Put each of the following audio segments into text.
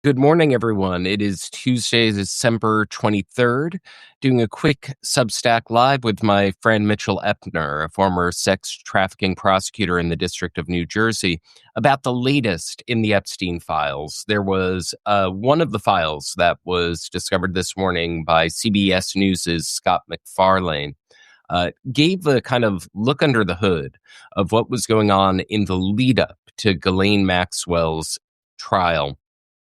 Good morning, everyone. It is Tuesday, December 23rd, doing a quick Substack Live with my friend Mitchell Epner, a former sex trafficking prosecutor in the District of New Jersey, about the latest in the Epstein files. There was one of the files that was discovered this morning by CBS News' Scott MacFarlane. Gave a kind of look under the hood of what was going on in the lead up to Ghislaine Maxwell's trial,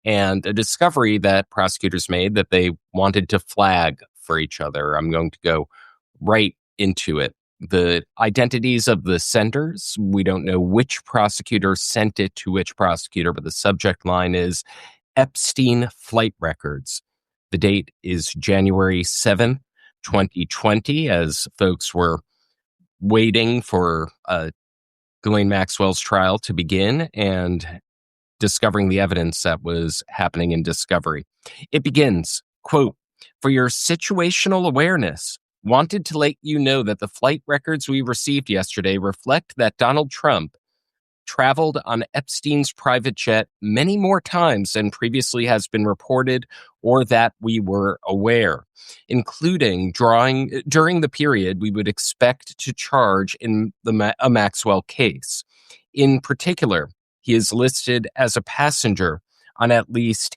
and a discovery that prosecutors made that they wanted to flag for each other. I'm going to go right into it. The identities of the senders, we don't know which prosecutor sent it to which prosecutor, but the subject line is Epstein flight records. The date is January 7th, 2020, as folks were waiting for Ghislaine Maxwell's trial to begin and discovering the evidence that was happening in discovery. It begins, quote, "For your situational awareness, wanted to let you know that the flight records we received yesterday reflect that Donald Trump traveled on Epstein's private jet many more times than previously has been reported or that we were aware, including during the period we would expect to charge in a Maxwell case. In particular, he is listed as a passenger on at least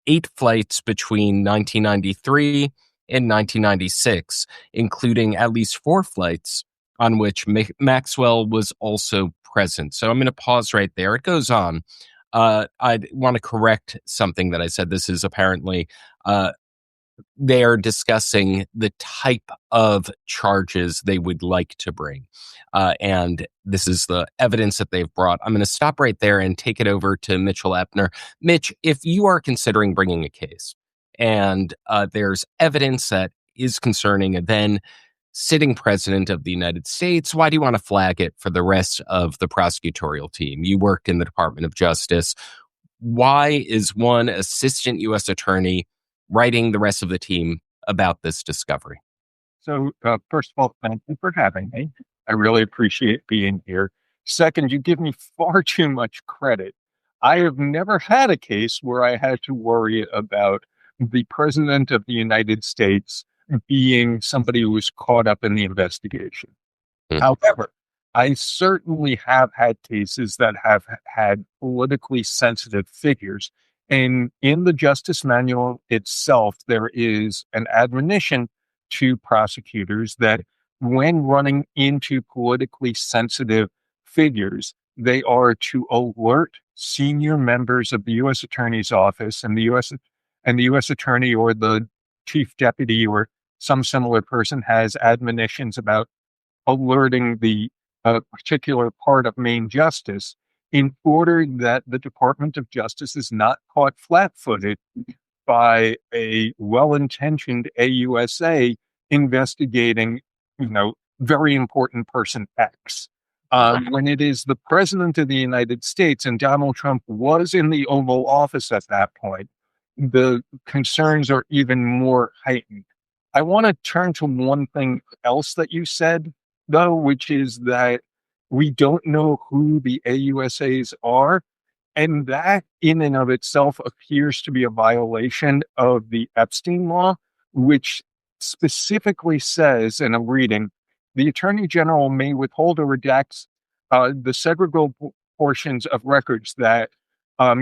8 flights between 1993 and 1996, including at least 4 flights on which Maxwell was also present." So I'm going to pause right there. It goes on. I want to correct something that I said. This is apparently they are discussing the type of charges they would like to bring. And this is the evidence that they've brought. I'm going to stop right there and take it over to Mitchell Epner. Mitch, if you are considering bringing a case and there's evidence that is concerning a then sitting president of the United States, why do you want to flag it for the rest of the prosecutorial team? You work in the Department of Justice. Why is one assistant U.S. attorney writing the rest of the team about this discovery? So, first of all, thank you for having me. I really appreciate being here. Second, you give me far too much credit. I have never had a case where I had to worry about the President of the United States being somebody who was caught up in the investigation. Hmm. However, I certainly have had cases that have had politically sensitive figures. And in the Justice Manual itself, there is an admonition to prosecutors that when running into politically sensitive figures, they are to alert senior members of the U.S. Attorney's Office and the U.S. Attorney or the Chief Deputy or some similar person has admonitions about alerting the particular part of main justice in order that the Department of Justice is not caught flat-footed by a well-intentioned AUSA investigating, very important person X. When it is the President of the United States, and Donald Trump was in the Oval Office at that point, the concerns are even more heightened. I want to turn to one thing else that you said, though, which is that we don't know who the AUSAs are. And that in and of itself appears to be a violation of the Epstein law, which specifically says, and I'm reading, the Attorney General may withhold or redact the segregable portions of records that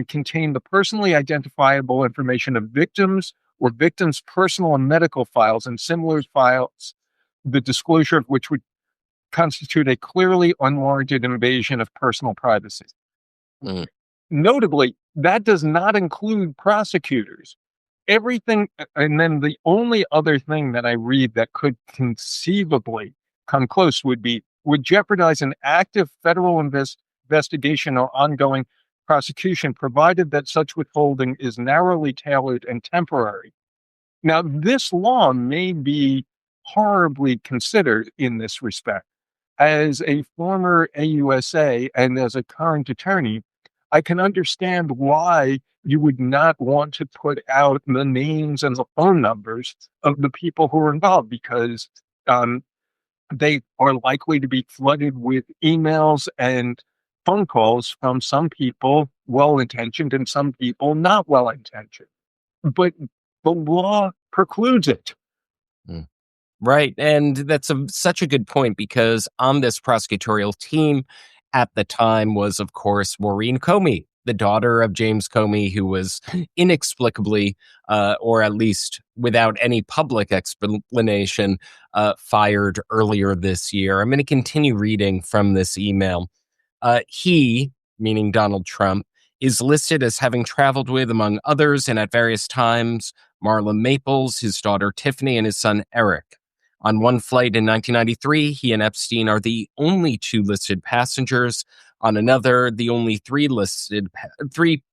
contain the personally identifiable information of victims or victims' personal and medical files and similar files, the disclosure of which would constitute a clearly unwarranted invasion of personal privacy. Mm. Notably, that does not include prosecutors. Everything, and then the only other thing that I read that could conceivably come close would jeopardize an active federal investigation or ongoing prosecution, provided that such withholding is narrowly tailored and temporary. Now, this law may be horribly considered in this respect. As a former AUSA and as a current attorney, I can understand why you would not want to put out the names and the phone numbers of the people who are involved, because they are likely to be flooded with emails and phone calls from some people well-intentioned and some people not well-intentioned. But the law precludes it. Mm. Right. And that's such a good point because on this prosecutorial team at the time was, of course, Maureen Comey, the daughter of James Comey, who was inexplicably, or at least without any public explanation, fired earlier this year. I'm going to continue reading from this email. He, meaning Donald Trump, is listed as having traveled with, among others, and at various times, Marla Maples, his daughter Tiffany, and his son Eric. On one flight in 1993, he and Epstein are the only two listed passengers. On another, the only three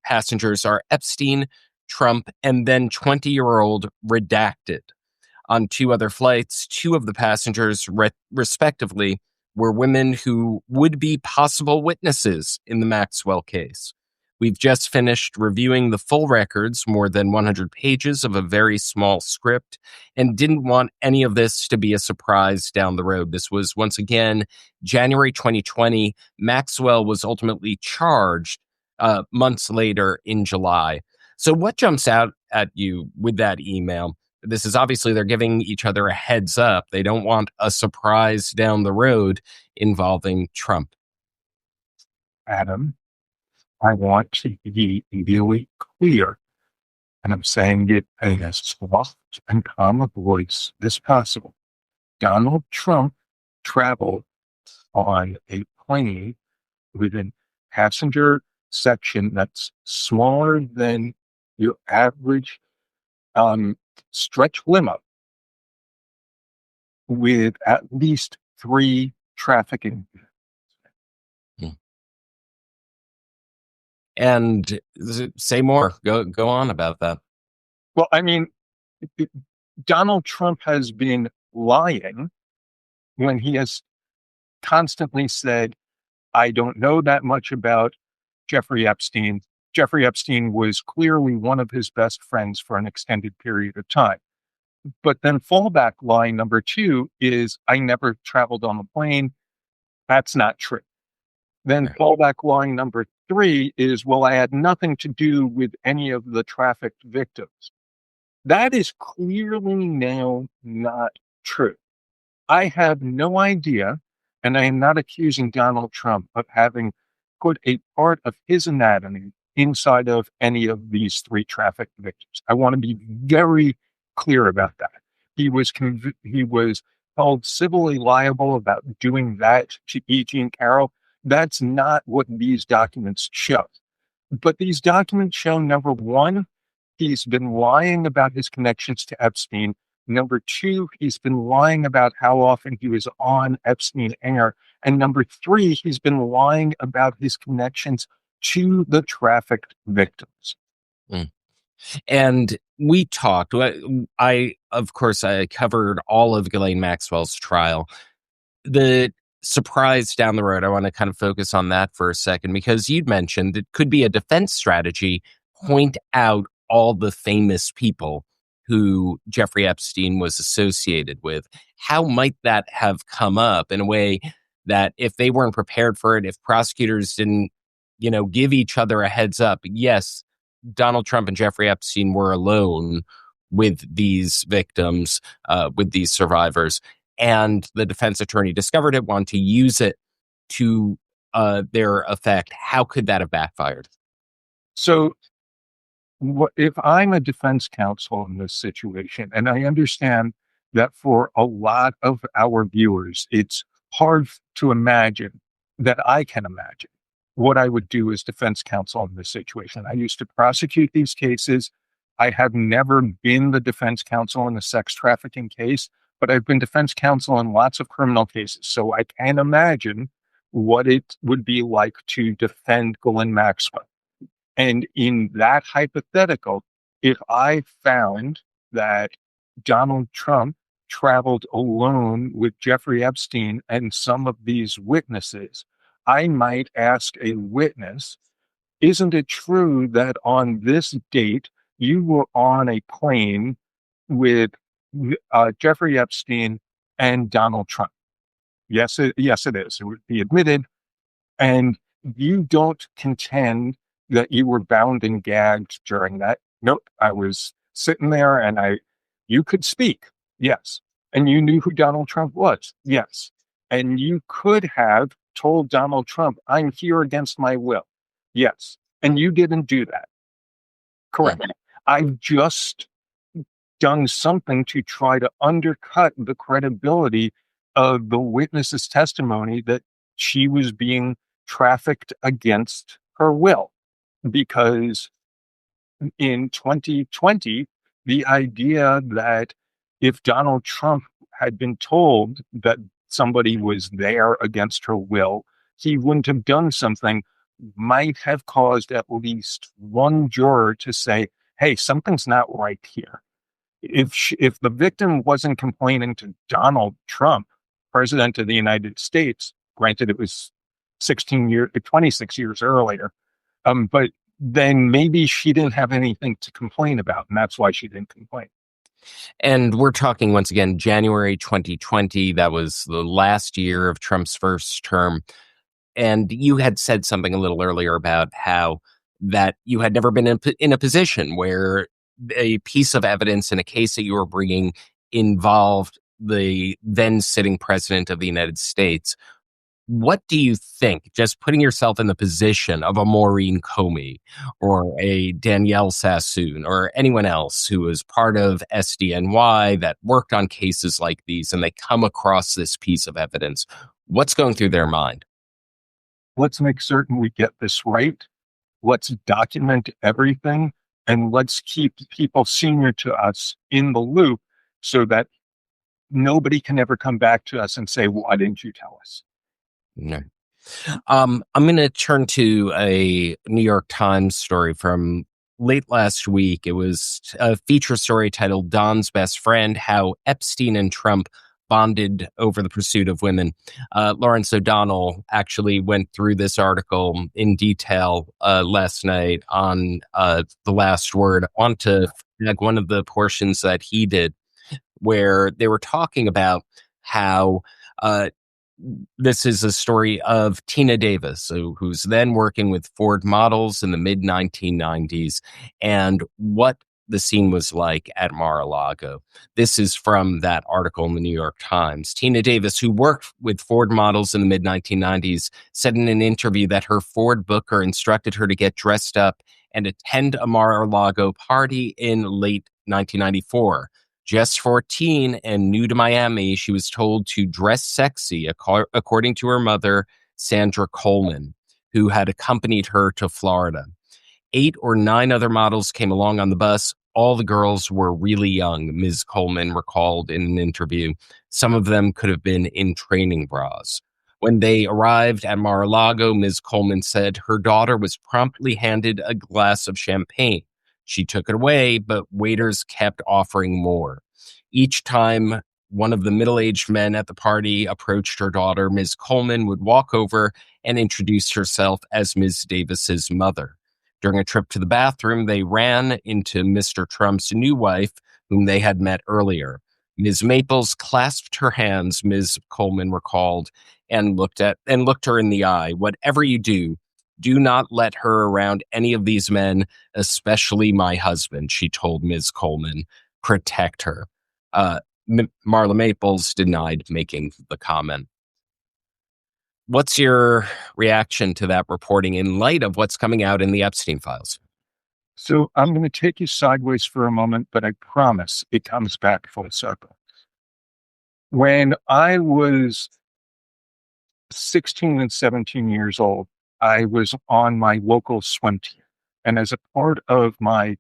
passengers are Epstein, Trump, and then 20-year-old redacted. On two other flights, two of the passengers, respectively, were women who would be possible witnesses in the Maxwell case. We've just finished reviewing the full records, more than 100 pages of a very small script, and didn't want any of this to be a surprise down the road. This was, once again, January 2020. Maxwell was ultimately charged months later in July. So what jumps out at you with that email? This is obviously they're giving each other a heads up. They don't want a surprise down the road involving Trump. Adam, I want to be really clear, and I'm saying it in as soft and calm a voice as possible. Donald Trump traveled on a plane with a passenger section that's smaller than your average stretch limo, with at least 3 trafficking. And say more. Go on about that. Well, I mean, Donald Trump has been lying when he has constantly said, I don't know that much about Jeffrey Epstein. Jeffrey Epstein was clearly one of his best friends for an extended period of time. But then fallback line number 2 is, I never traveled on a plane. That's not true. Then fallback line number 3 is, well, I had nothing to do with any of the trafficked victims. That is clearly now not true. I have no idea, and I am not accusing Donald Trump of having put a part of his anatomy inside of any of these 3 trafficked victims. I want to be very clear about that. He was held civilly liable about doing that to E. Jean Carroll. That's not what these documents show. But these documents show, number 1, he's been lying about his connections to Epstein. Number 2, he's been lying about how often he was on Epstein Air. And number 3, he's been lying about his connections to the trafficked victims. Mm. And we talked. Of course, I covered all of Ghislaine Maxwell's trial. The surprise down the road, I want to kind of focus on that for a second, because you'd mentioned it could be a defense strategy, point out all the famous people who Jeffrey Epstein was associated with. How might that have come up in a way that if they weren't prepared for it, if prosecutors didn't, give each other a heads up? Yes, Donald Trump and Jeffrey Epstein were alone with these victims, with these survivors, and the defense attorney discovered it, wanted to use it to their effect. How could that have backfired? So if I'm a defense counsel in this situation, and I understand that for a lot of our viewers, it's hard to imagine that I can imagine what I would do as defense counsel in this situation. I used to prosecute these cases. I have never been the defense counsel in a sex trafficking case, but I've been defense counsel in lots of criminal cases. So I can imagine what it would be like to defend Ghislaine Maxwell. And in that hypothetical, if I found that Donald Trump traveled alone with Jeffrey Epstein and some of these witnesses, I might ask a witness, isn't it true that on this date you were on a plane with Jeffrey Epstein and Donald Trump? Yes, it is. It would be admitted. And you don't contend that you were bound and gagged during that? Nope. I was sitting there and you could speak. Yes. And you knew who Donald Trump was. Yes. And you could have told Donald Trump, I'm here against my will. Yes. And you didn't do that. Correct. I've just done something to try to undercut the credibility of the witness's testimony that she was being trafficked against her will. Because in 2020, the idea that if Donald Trump had been told that somebody was there against her will, he wouldn't have done something, might have caused at least one juror to say, hey, something's not right here. If the victim wasn't complaining to Donald Trump, president of the United States, granted it was 26 years earlier, but then maybe she didn't have anything to complain about, and that's why she didn't complain. And we're talking, once again, January 2020. That was the last year of Trump's first term. And you had said something a little earlier about how that you had never been in a position where a piece of evidence in a case that you were bringing involved the then sitting president of the United States. What do you think, just putting yourself in the position of a Maureen Comey or a Danielle Sassoon or anyone else who was part of SDNY that worked on cases like these, and they come across this piece of evidence? What's going through their mind? Let's make certain we get this right. Let's document everything, and let's keep people senior to us in the loop so that nobody can ever come back to us and say, why didn't you tell us? No. I'm going to turn to a New York Times story from late last week. It was a feature story titled Don's Best Friend, How Epstein and Trump Bonded Over the Pursuit of Women. Lawrence O'Donnell actually went through this article in detail last night on The Last Word. I want to flag one of the portions that he did where they were talking about how this is a story of Tina Davis, who's then working with Ford models in the mid 1990s, and what the scene was like at Mar-a-Lago. This is from that article in the New York Times. Tina Davis, who worked with Ford models in the mid 1990s, said in an interview that her Ford booker instructed her to get dressed up and attend a Mar-a-Lago party in late 1994. Just 14 and new to Miami, she was told to dress sexy, according to her mother, Sandra Coleman, who had accompanied her to Florida. 8 or 9 other models came along on the bus. All the girls were really young, Ms. Coleman recalled in an interview. Some of them could have been in training bras. When they arrived at Mar-a-Lago, Ms. Coleman said her daughter was promptly handed a glass of champagne. She took it away, but waiters kept offering more. Each time one of the middle-aged men at the party approached her daughter, Ms. Coleman would walk over and introduce herself as Ms. Davis's mother. During a trip to the bathroom, they ran into Mr. Trump's new wife, whom they had met earlier. Ms. Maples clasped her hands, Ms. Coleman recalled, and looked her in the eye. Whatever you do not let her around any of these men, especially my husband, she told Ms. Coleman. Protect her. Marla Maples denied making the comment. What's your reaction to that reporting in light of what's coming out in the Epstein files? So I'm going to take you sideways for a moment, but I promise it comes back full circle. When I was 16 and 17 years old, I was on my local swim team. And as a part of my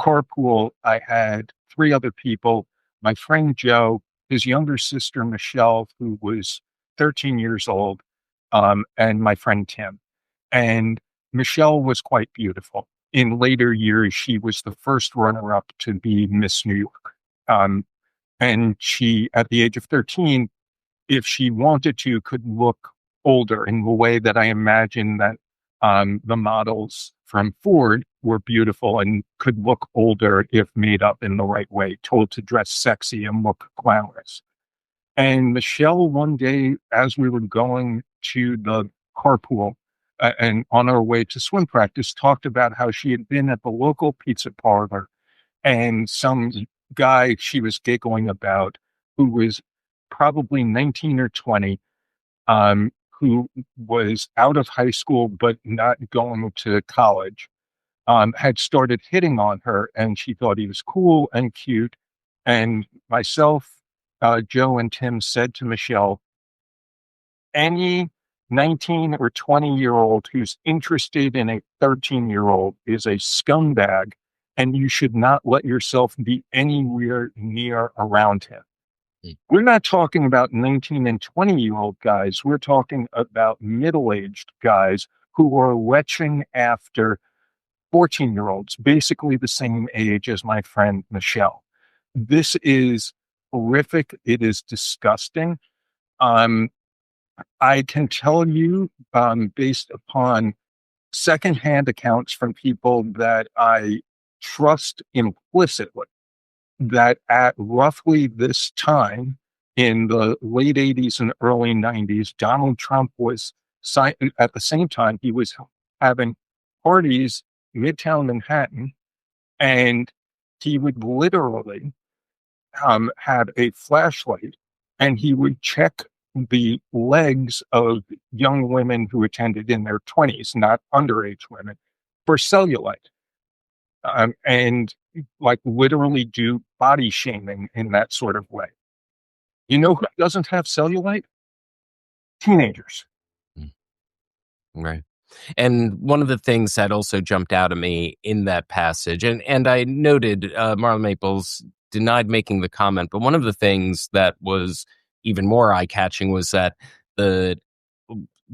carpool, I had 3 other people, my friend Joe, his younger sister, Michelle, who was 13 years old, and my friend Tim. And Michelle was quite beautiful. In later years, she was the first runner-up to be Miss New York. And she, at the age of 13, if she wanted to, could look older in the way that I imagine that the models from Ford were beautiful and could look older if made up in the right way, told to dress sexy and look glamorous. And Michelle, one day, as we were going to the carpool, and on our way to swim practice, talked about how she had been at the local pizza parlor and some guy she was giggling about who was probably 19 or 20, who was out of high school but not going to college, had started hitting on her, and she thought he was cool and cute. And myself, Joe, and Tim said to Michelle, any 19 or 20-year-old who's interested in a 13-year-old is a scumbag, and you should not let yourself be anywhere near around him. We're not talking about 19 and 20-year-old guys. We're talking about middle-aged guys who are leching after 14-year-olds, basically the same age as my friend Michelle. This is horrific. It is disgusting. I can tell you, based upon secondhand accounts from people that I trust implicitly, that at roughly this time in the late 80s and early 90s, Donald Trump was at the same time he was having parties Midtown Manhattan, and he would literally have a flashlight and he would check the legs of young women who attended in their 20s, not underage women, for cellulite. And like literally do body shaming in that sort of way. You know who doesn't have cellulite? Teenagers. Right. And one of the things that also jumped out at me in that passage, and I noted Marla Maples denied making the comment, but one of the things that was even more eye-catching was that the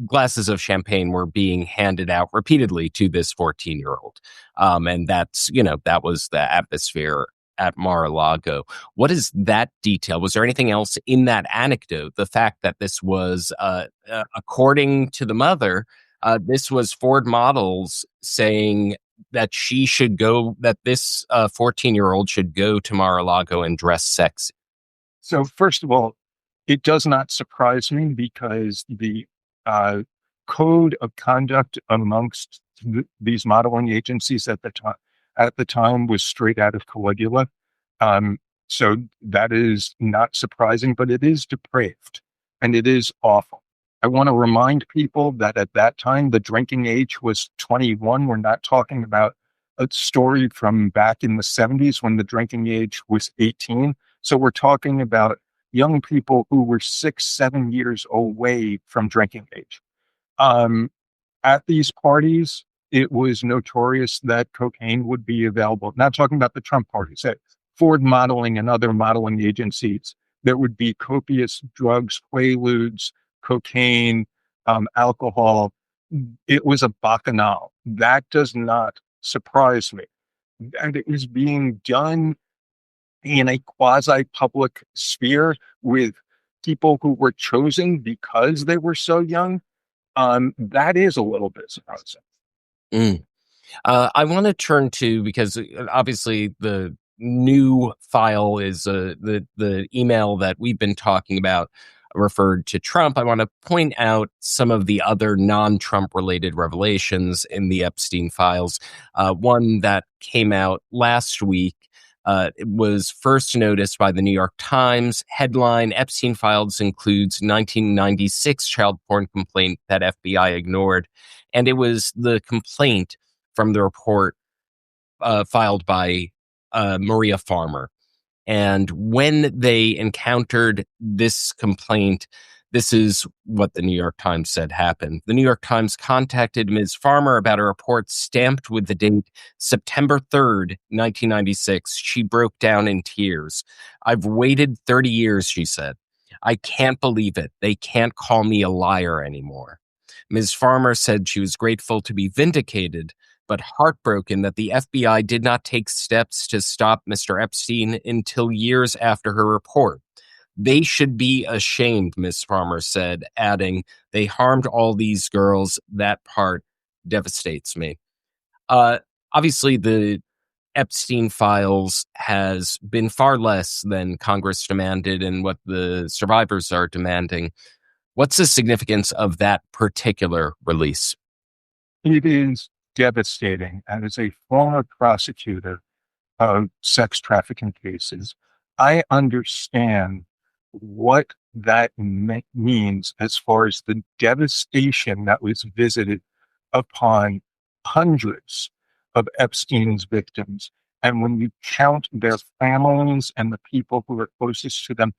glasses of champagne were being handed out repeatedly to this 14-year-old. And that's, that was the atmosphere at Mar-a-Lago. What is that detail? Was there anything else in that anecdote? The fact that this was, according to the mother, this was Ford Models saying that that this 14-year-old should go to Mar-a-Lago and dress sexy. So first of all, it does not surprise me because the code of conduct amongst these modeling agencies at the time was straight out of Caligula. So that is not surprising, but it is depraved and it is awful. I want to remind people that at that time, the drinking age was 21. We're not talking about a story from back in the 70s when the drinking age was 18. So we're talking about young people who were 6-7 years away from drinking age. At these parties, it was notorious that cocaine would be available. Not talking about the Trump parties, at Ford Modeling and other modeling agencies, there would be copious drugs, quaaludes, cocaine, alcohol. It was a bacchanal. That does not surprise me. And it was being done in a quasi-public sphere with people who were chosen because they were so young. That is a little bit surprising. I want to turn to, because obviously the new file is the email that we've been talking about referred to Trump. I want to point out some of the other non-Trump related revelations in the Epstein files. One that came out last week. It was first noticed by the New York Times. Headline: Epstein files includes 1996 child porn complaint that FBI ignored. And it was the complaint from the report filed by Maria Farmer. And when they encountered this complaint, this is what the New York Times said happened. The New York Times contacted Ms. Farmer about a report stamped with the date September 3rd, 1996. She broke down in tears. "I've waited 30 years," she said. "I can't believe it. They can't call me a liar anymore." Ms. Farmer said she was grateful to be vindicated, but heartbroken that the FBI did not take steps to stop Mr. Epstein until years after her report. "They should be ashamed," Ms. Farmer said, adding, "They harmed all these girls. That part devastates me." Obviously, the Epstein files has been far less than Congress demanded and what the survivors are demanding. What's the significance of that particular release? It is devastating. And as a former prosecutor of sex trafficking cases, I understand what that means as far as the devastation that was visited upon hundreds of Epstein's victims. And when you count their families and the people who are closest to them,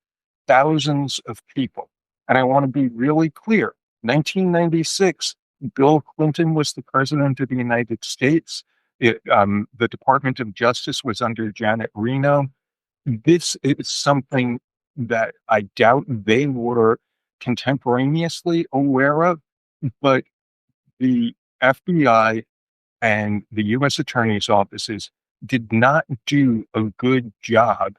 thousands of people. And I want to be really clear. 1996, Bill Clinton was the president of the United States. The Department of Justice was under Janet Reno. This is something that I doubt they were contemporaneously aware of, but the FBI and the U.S. Attorney's offices did not do a good job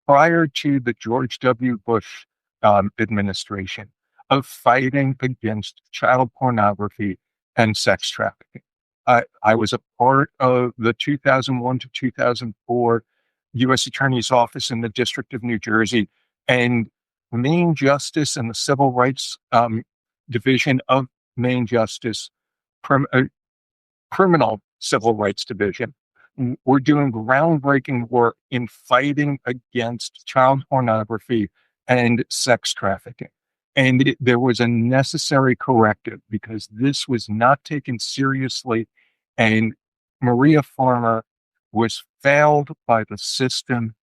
prior to the George W. Bush administration of fighting against child pornography and sex trafficking. I was a part of the 2001 to 2004 U.S. Attorney's Office in the District of New Jersey, and Main Justice and the Civil Rights Division of Main Justice, Criminal Civil Rights Division, were doing groundbreaking work in fighting against child pornography and sex trafficking. And there was a necessary corrective because this was not taken seriously. And Maria Farmer was failed by the system.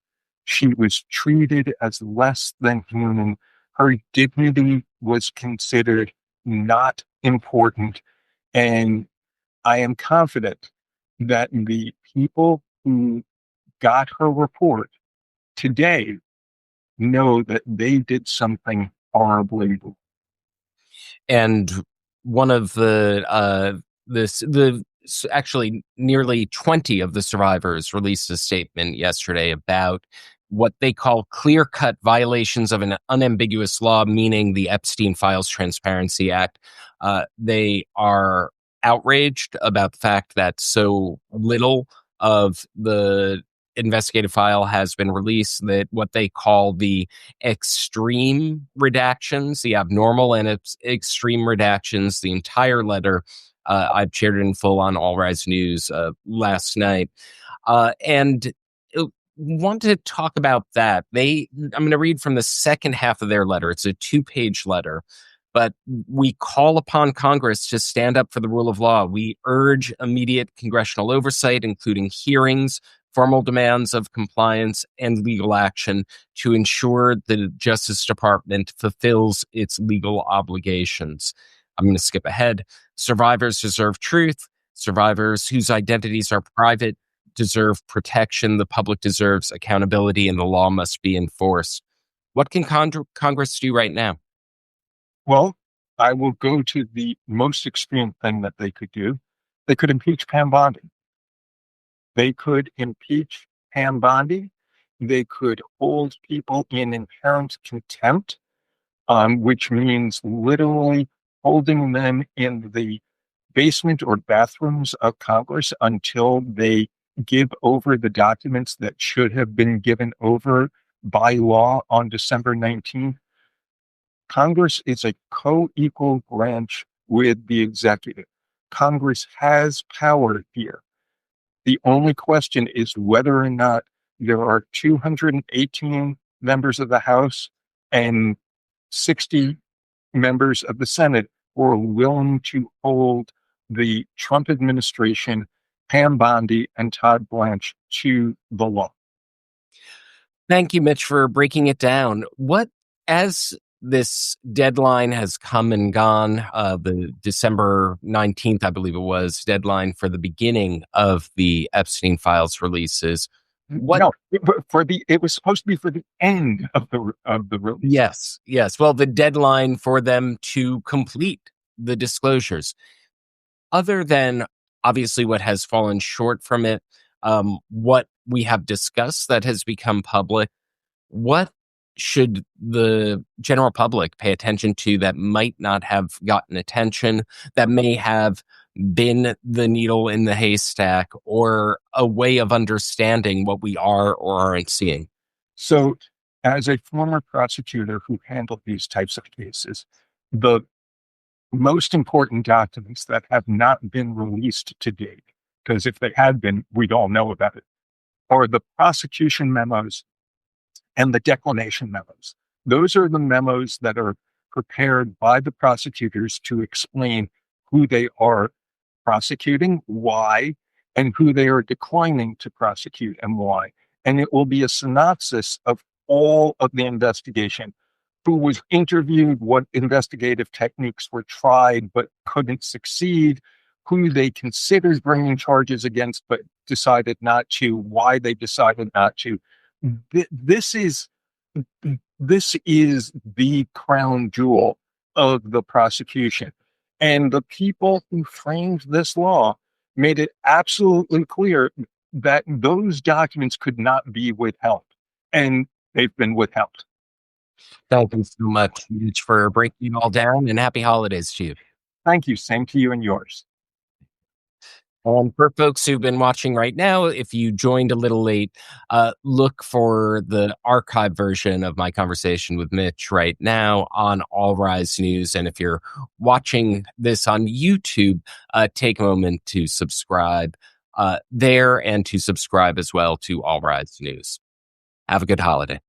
She was treated as less than human. Her dignity was considered not important. And I am confident that the people who got her report today know that they did something horribly wrong. And one of actually nearly 20 of the survivors released a statement yesterday about what they call clear-cut violations of an unambiguous law, meaning the Epstein Files Transparency Act. They are outraged about the fact that so little of the investigative file has been released, that what they call the extreme redactions, the abnormal and extreme redactions, the entire letter, I've shared it in full on All Rise News last night. And want to talk about that. I'm going to read from the second half of their letter. It's a 2-page letter. But we call upon Congress to stand up for the rule of law. We urge immediate congressional oversight, including hearings, formal demands of compliance, and legal action to ensure the Justice Department fulfills its legal obligations. I'm going to skip ahead. Survivors deserve truth. Survivors whose identities are private deserve protection. The public deserves accountability, and the law must be enforced. What can Congress do right now? Well, I will go to the most extreme thing that they could do. They could impeach Pam Bondi. They could impeach Pam Bondi. They could hold people in inherent contempt, which means literally holding them in the basement or bathrooms of Congress until they give over the documents that should have been given over by law on December 19th. Congress is a co-equal branch with the executive. Congress has power here. The only question is whether or not there are 218 members of the House and 60 members of the Senate who are willing to hold the Trump administration, Pam Bondi, and Todd Blanche to the law. Thank you, Mitch, for breaking it down. As this deadline has come and gone, the December 19th, I believe it was, deadline for the beginning of the Epstein Files releases. No, it was supposed to be for the end of the release. Yes. Well, the deadline for them to complete the disclosures. Other than obviously what has fallen short from it, what we have discussed that has become public, what should the general public pay attention to that might not have gotten attention, that may have been the needle in the haystack, or a way of understanding what we are or aren't seeing? So, as a former prosecutor who handled these types of cases, the most important documents that have not been released to date, because if they had been, we'd all know about it, are the prosecution memos and the declination memos. Those are the memos that are prepared by the prosecutors to explain who they are prosecuting, why, and who they are declining to prosecute and why. And it will be a synopsis of all of the investigation, who was interviewed, what investigative techniques were tried but couldn't succeed, who they considered bringing charges against but decided not to, why they decided not to. This is the crown jewel of the prosecution. And the people who framed this law made it absolutely clear that those documents could not be withheld. And they've been withheld. Thank you so much, Mitch, for breaking it all down, and happy holidays to you. Thank you. Same to you and yours. For folks who've been watching right now, if you joined a little late, look for the archive version of my conversation with Mitch right now on All Rise News. And if you're watching this on YouTube, take a moment to subscribe there and to subscribe as well to All Rise News. Have a good holiday.